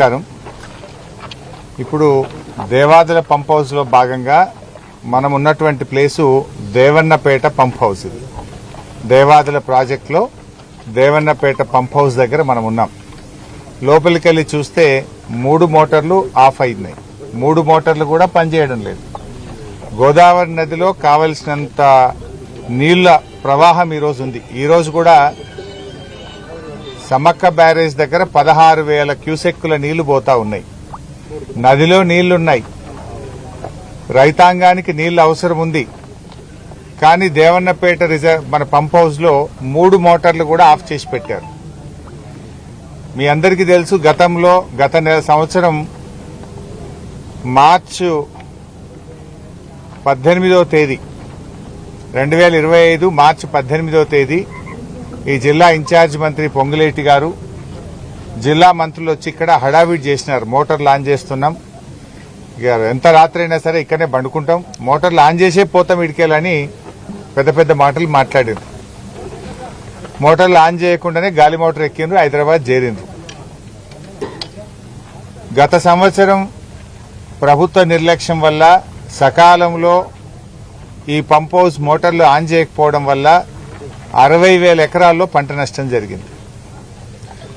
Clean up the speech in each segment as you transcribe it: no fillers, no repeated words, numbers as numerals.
నమస్కారం. ఇప్పుడు Devadula pump house లో భాగంగా మనం ఉన్నటువంటి ప్లేసు దేవన్నపేట పంప్ హౌస్. ఇది దేవాదుల ప్రాజెక్ట్ లో దేవన్నపేట పంప్ హౌస్ దగ్గర మనం ఉన్నాం. లోపలికి వెళ్ళి చూస్తే 3 మోటార్లు ఆఫ్ అయినాయి. 3 మోటార్లు కూడా పనిచేయడం లేదు. గోదావరి నదిలో కావలసినంత నీళ్ల ప్రవాహం ఈరోజు ఉంది. ఈరోజు కూడా సమ్మక్క బ్యారేజ్ దగ్గర 16,000 క్యూసెక్కుల నీళ్లు పోతా ఉన్నాయి. నదిలో నీళ్లున్నాయి, రైతాంగానికి నీళ్లు అవసరం ఉంది. కానీ దేవన్నపేట మన పంప్ హౌస్ లో 3 మోటార్లు కూడా ఆఫ్ చేసి పెట్టారు. మీ అందరికీ తెలుసు, గత సంవత్సరం మార్చి 18వ తేదీ 2025 మార్చి 18వ తేదీ ఈ జిల్లా ఇన్ఛార్జ్ మంత్రి పొంగులేటి గారు, జిల్లా మంత్రులు వచ్చి ఇక్కడ హడావిడి చేసినారు. మోటార్లు ఆన్ చేస్తున్నాం, ఎంత రాత్రి అయినా సరే ఇక్కడనే బండుకుంటాం, మోటార్లు ఆన్ చేసే పోతాం ఇడికేలని పెద్ద పెద్ద మాటలు మాట్లాడారు. మోటార్లు ఆన్ చేయకుండానే గాలి మోటార్ ఎక్కిండ్రు, హైదరాబాద్ చేరిండ్రు. గత సంవత్సరం ప్రభుత్వ నిర్లక్ష్యం వల్ల సకాలంలో ఈ పంప్ హౌస్ మోటార్లు ఆన్ చేయకపోవడం వల్ల 60,000 ఎకరాల్లో పంట నష్టం జరిగింది.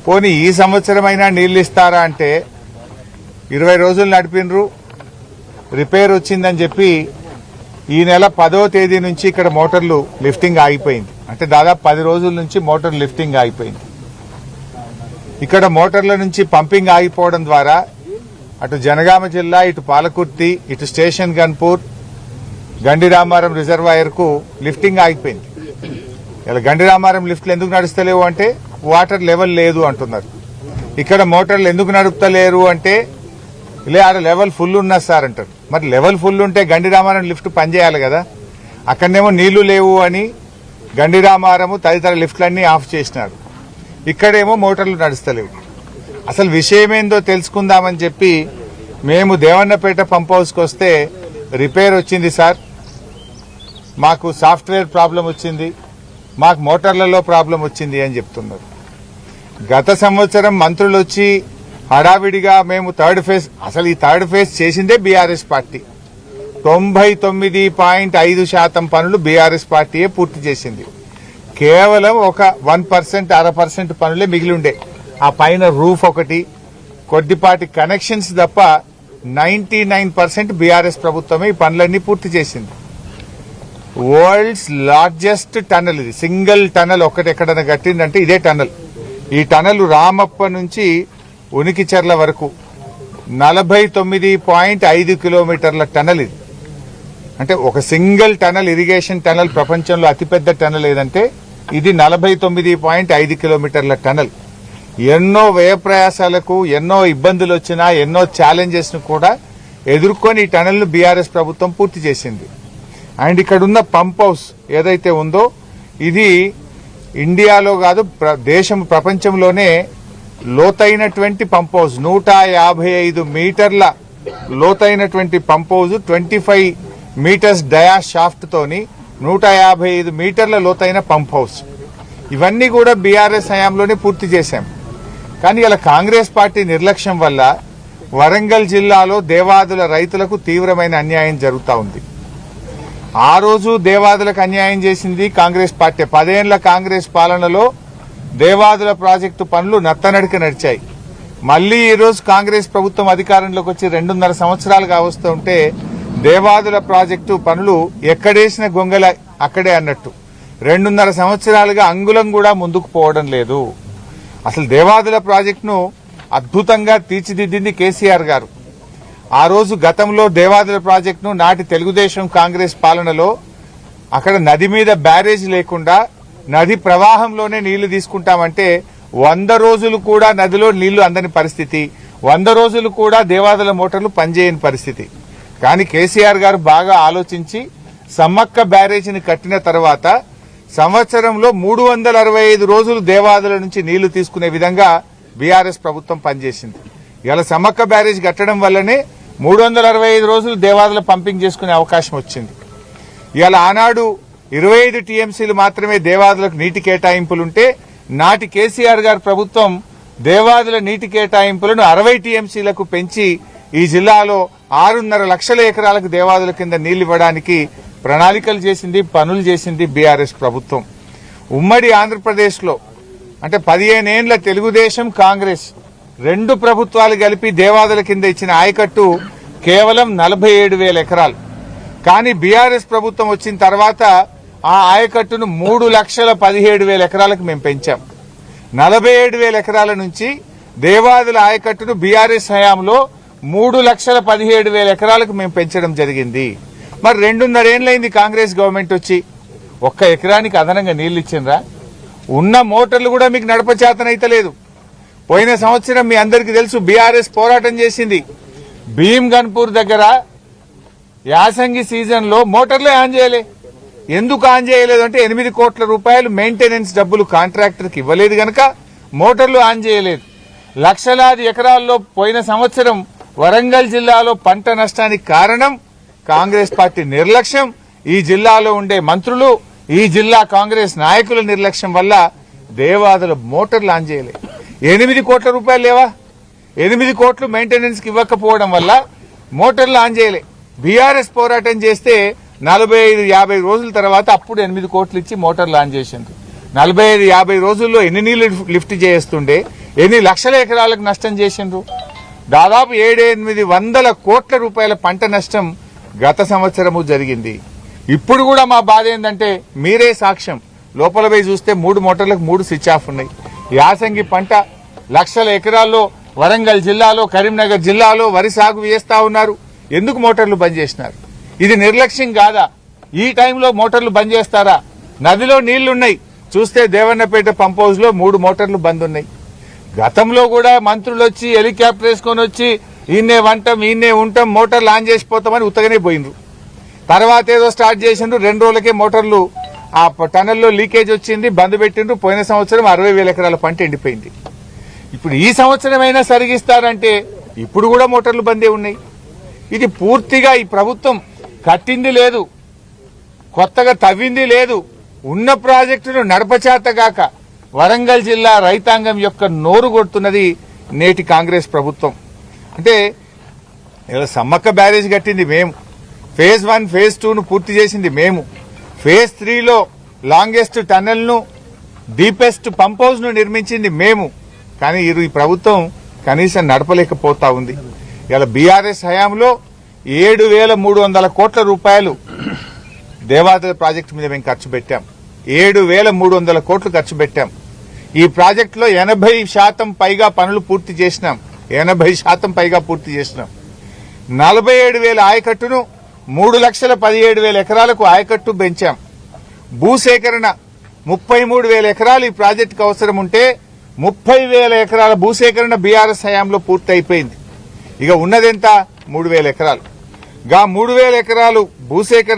పోనీ ఈ సంవత్సరమైనా నీళ్లు ఇస్తారా అంటే 20 రోజులు నడిపినరు, రిపేర్ వచ్చిందని చెప్పి ఈ నెల 10వ తేదీ నుంచి ఇక్కడ మోటార్లు లిఫ్టింగ్ ఆగిపోయింది. అంటే దాదాపు 10 రోజుల నుంచి మోటార్ లిఫ్టింగ్ ఆగిపోయింది. ఇక్కడ మోటార్ల నుంచి పంపింగ్ ఆగిపోవడం ద్వారా అటు జనగామ జిల్లా, ఇటు పాలకుర్తి, ఇటు స్టేషన్ గన్పూర్, గండిరామారం రిజర్వాయర్ కు లిఫ్టింగ్ ఆగిపోయింది. ఇలా గండిరామారం లిఫ్ట్లు ఎందుకు నడుస్తలేవు అంటే వాటర్ లెవెల్ లేదు అంటున్నారు. ఇక్కడ మోటార్లు ఎందుకు నడుపుతలేరు అంటే ఆడ లెవెల్ ఫుల్ ఉన్నా సార్ అంటారు. మరి లెవెల్ ఫుల్ ఉంటే గండిరామారం లిఫ్ట్ పనిచేయాలి కదా. అక్కడనేమో నీళ్లు లేవు అని గండిరామారము తదితర లిఫ్ట్లన్నీ ఆఫ్ చేసినారు. ఇక్కడేమో మోటార్లు నడుస్తలేవు. అసలు విషయమేందో తెలుసుకుందామని చెప్పి మేము దేవన్నపేట పంప్ హౌస్కి వస్తే రిపేర్ వచ్చింది సార్, మాకు సాఫ్ట్వేర్ ప్రాబ్లం వచ్చింది, మాకు మోటార్లలో ప్రాబ్లం వచ్చింది అని చెప్తున్నారు. గత సంవత్సరం మంత్రులు వచ్చి హడావిడిగా మేము థర్డ్ ఫేజ్, అసలు ఈ థర్డ్ ఫేజ్ చేసిందే బీఆర్ఎస్ పార్టీ. 99.5% పనులు బీఆర్ఎస్ పార్టీయే పూర్తి చేసింది. కేవలం ఒక 1%, 0.5% పనులే మిగిలి ఉండే. ఆ పైన రూఫ్ ఒకటి, కొద్దిపాటి కనెక్షన్స్ తప్ప 99% బీఆర్ఎస్ ప్రభుత్వమే ఈ పనులన్నీ పూర్తి చేసింది. వరల్డ్స్ లార్జెస్ట్ టనల్ ఇది. సింగిల్ టనల్ ఒకటి ఎక్కడైనా కట్టిందంటే ఇదే టనల్. ఈ టనల్ రామప్ప నుంచి ఉనికిచెర్ల వరకు 49.5 కిలోమీటర్ల టనల్ ఇది. అంటే ఒక సింగిల్ టనల్, ఇరిగేషన్ టనల్ ప్రపంచంలో అతిపెద్ద టనల్ ఏదంటే ఇది 49.5 కిలోమీటర్ల టనల్. ఎన్నో వ్యయప్రయాసాలకు, ఎన్నో ఇబ్బందులు వచ్చినా, ఎన్నో ఛాలెంజెస్ ను కూడా ఎదుర్కొని ఈ టనల్ ను బీఆర్ఎస్ ప్రభుత్వం పూర్తి చేసింది. అండ్ ఇక్కడున్న పంప్ హౌస్ ఏదైతే ఉందో ఇది ఇండియాలో కాదు ప్రపంచంలోనే లోతైనటువంటి పంప్ హౌస్. 155 మీటర్ల లోతైనటువంటి పంప్ హౌస్, 25 మీటర్స్ డయా షాఫ్ట్ తోని 155 మీటర్ల లోతైన పంప్ హౌస్. ఇవన్నీ కూడా బీఆర్ఎస్ హయాంలోనే పూర్తి చేశాం. కానీ ఇలా కాంగ్రెస్ పార్టీ నిర్లక్ష్యం వల్ల వరంగల్ జిల్లాలో దేవాదుల రైతులకు తీవ్రమైన అన్యాయం జరుగుతూ ఉంది. ఆ రోజు దేవాదులకు అన్యాయం చేసింది కాంగ్రెస్ పార్టీ. 10 ఏళ్ల కాంగ్రెస్ పాలనలో దేవాదుల ప్రాజెక్టు పనులు నత్తనడికి నడిచాయి. మళ్లీ ఈ రోజు కాంగ్రెస్ ప్రభుత్వం అధికారంలోకి వచ్చి 2.5 సంవత్సరాలుగా వస్తుంటే దేవాదుల ప్రాజెక్టు పనులు ఎక్కడేసిన గొంగల అక్కడే అన్నట్టు 2.5 సంవత్సరాలుగా అంగుళం కూడా ముందుకు పోవడం లేదు. అసలు దేవాదుల ప్రాజెక్టును అద్భుతంగా తీర్చిదిద్దింది కేసీఆర్ గారు. ఆ రోజు గతంలో దేవాదుల ప్రాజెక్టును నాటి తెలుగుదేశం కాంగ్రెస్ పాలనలో అక్కడ నది మీద బ్యారేజ్ లేకుండా నది ప్రవాహంలోనే నీళ్లు తీసుకుంటామంటే 100 రోజులు కూడా నదిలో నీళ్లు అందని పరిస్థితి, 100 రోజులు కూడా దేవాదుల మోటార్లు పనిచేయని పరిస్థితి. కానీ కేసీఆర్ గారు బాగా ఆలోచించి సమ్మక్క బ్యారేజీని కట్టిన తర్వాత సంవత్సరంలో 365 రోజులు దేవాదుల నుంచి నీళ్లు తీసుకునే విధంగా బీఆర్ఎస్ ప్రభుత్వం పనిచేసింది. ఇలా సమ్మక్క బ్యారేజ్ కట్టడం వల్లనే 365 రోజులు దేవాదుల పంపింగ్ చేసుకునే అవకాశం వచ్చింది. ఇవాళ ఆనాడు 25 టీఎంసీలు మాత్రమే దేవాదులకు నీటి కేటాయింపులుంటే నాటి కేసీఆర్ గారి ప్రభుత్వం దేవాదుల నీటి కేటాయింపులను 60 టీఎంసీలకు పెంచి ఈ జిల్లాలో 6.5 లక్షల ఎకరాలకు దేవాదుల కింద నీళ్లు ఇవ్వడానికి ప్రణాళికలు చేసింది, పనులు చేసింది బీఆర్ఎస్ ప్రభుత్వం. ఉమ్మడి ఆంధ్రప్రదేశ్లో అంటే 15 ఏళ్ల తెలుగుదేశం కాంగ్రెస్ రెండు ప్రభుత్వాలు కలిపి దేవాదుల కింద ఇచ్చిన ఆయకట్టు కేవలం 47,000 ఎకరాలు. కానీ బీఆర్ఎస్ ప్రభుత్వం వచ్చిన తర్వాత ఆ ఆయకట్టును 3,17,000 ఎకరాలకు మేము పెంచాం. 47,000 ఎకరాల నుంచి దేవాదుల ఆయకట్టును బీఆర్ఎస్ హయాంలో 3,17,000 ఎకరాలకు మేము పెంచడం జరిగింది. మరి 2.5 ఏళ్లైంది కాంగ్రెస్ గవర్నమెంట్ వచ్చి, ఒక్క ఎకరానికి అదనంగా నీళ్లు ఇచ్చిండ్రా? ఉన్న మోటార్లు కూడా మీకు నడపచేతనైతలేదు. పోయిన సంవత్సరం మీ అందరికీ తెలుసు బీఆర్ఎస్ పోరాటం చేసింది. భీమ్ గన్పూర్ దగ్గర యాసంగి సీజన్ లో మోటార్లే ఆన్ చేయలే. ఎందుకు ఆన్ చేయలేదు అంటే 8 కోట్ల రూపాయలు మెయింటెనెన్స్ డబ్బులు కాంట్రాక్టర్కి ఇవ్వలేదు గనక మోటార్లు ఆన్ చేయలేదు. లక్షలాది ఎకరాల్లో పోయిన సంవత్సరం వరంగల్ జిల్లాలో పంట నష్టానికి కారణం కాంగ్రెస్ పార్టీ నిర్లక్ష్యం, ఈ జిల్లాలో ఉండే మంత్రులు, ఈ జిల్లా కాంగ్రెస్ నాయకుల నిర్లక్ష్యం వల్ల దేవాదుల మోటార్లు ఆన్ చేయలే. 8 కోట్ల రూపాయలు లేవా? 8 కోట్లు మెయింటెనెన్స్ కి ఇవ్వకపోవడం వల్ల మోటార్లు ఆన్ చేయలే. బీఆర్ఎస్ పోరాటం చేస్తే 45-50 రోజుల తర్వాత అప్పుడు 8 కోట్లు ఇచ్చి మోటార్లు ఆన్ చేసిండ్రు. 45-50 రోజుల్లో ఎన్ని నీళ్లు లిఫ్ట్ చేస్తుండే, ఎన్ని లక్షల ఎకరాలకు నష్టం చేసిండ్రు? దాదాపు 700-800 కోట్ల రూపాయల పంట నష్టం గత సంవత్సరము జరిగింది. ఇప్పుడు కూడా మా బాధ ఏంటంటే మీరే సాక్ష్యం. లోపల పోయి చూస్తే 3 మోటార్లకు 3 స్విచ్ ఆఫ్ ఉన్నాయి. యాసంగి పంట లక్షల ఎకరాల్లో వరంగల్ జిల్లాలో, కరీంనగర్ జిల్లాలో వరి సాగు చేస్తా ఉన్నారు. ఎందుకు మోటార్లు బంద్ చేసినారు? ఇది నిర్లక్ష్యం కాదా? ఈ టైంలో మోటార్లు బంద్ చేస్తారా? నదిలో నీళ్లున్నాయి, చూస్తే దేవన్నపేట పంప్ హౌస్ లో 3 మోటార్లు బంద్ ఉన్నాయి. గతంలో కూడా మంత్రులు వచ్చి హెలికాప్టర్ వేసుకొని వచ్చి ఈయన్నే వంటాం, ఈయన్నే ఉంటాం, మోటార్లు ఆన్ చేసిపోతామని ఉత్తగానే పోయిండ్రు. తర్వాత ఏదో స్టార్ట్ చేసిండ్రు, 2 రోజులకే మోటార్లు ఆ టనల్లో లీకేజ్ వచ్చింది, బంద్ పెట్టిండ్రు. పోయిన సంవత్సరం 60,000 ఎకరాల పంట ఎండిపోయింది. ఇప్పుడు ఈ సంవత్సరమైనా సరిగిస్తారంటే ఇప్పుడు కూడా మోటార్లు బందే ఉన్నాయి. ఇది పూర్తిగా ఈ ప్రభుత్వం కట్టింది లేదు, కొత్తగా తవ్వింది లేదు. ఉన్న ప్రాజెక్టును నడపచేతగాక వరంగల్ జిల్లా రైతాంగం యొక్క నోరు కొడుతున్నది నేటి కాంగ్రెస్ ప్రభుత్వం. అంటే ఇలా సమ్మక్క బ్యారేజ్ కట్టింది మేము, ఫేజ్ 1 ఫేజ్ 2ను పూర్తి చేసింది మేము, ఫేజ్ 3లో లాంగెస్ట్ టన్నెల్ ను, డీపెస్ట్ పంప్ హౌస్ ను నిర్మించింది మేము. కానీ ఈ ప్రభుత్వం కనీసం నడపలేకపోతా ఉంది. ఇలా బీఆర్ఎస్ హయాంలో 7,300 కోట్ల రూపాయలు దేవాదుల ప్రాజెక్టు మీద మేము ఖర్చు పెట్టాం. 7,300 కోట్లు ఖర్చు పెట్టాం. ఈ ప్రాజెక్టులో 80% పైగా పనులు పూర్తి చేసినాం. 80% పైగా పూర్తి చేసినాం. 47,000 ఆయకట్టును 3,17,000 ఎకరాలకు ఆయకట్టు పెంచాం. భూసేకరణ 33,000 ఎకరాలు ఈ ప్రాజెక్టుకు అవసరం ఉంటే 30,000 ఎకరాల భూసేకరణ బీఆర్ఎస్ హయాంలో పూర్తి అయిపోయింది. ఇక ఉన్నదెంత? 3,000 ఎకరాలు. 3,000 ఎకరాలు భూసేకరణ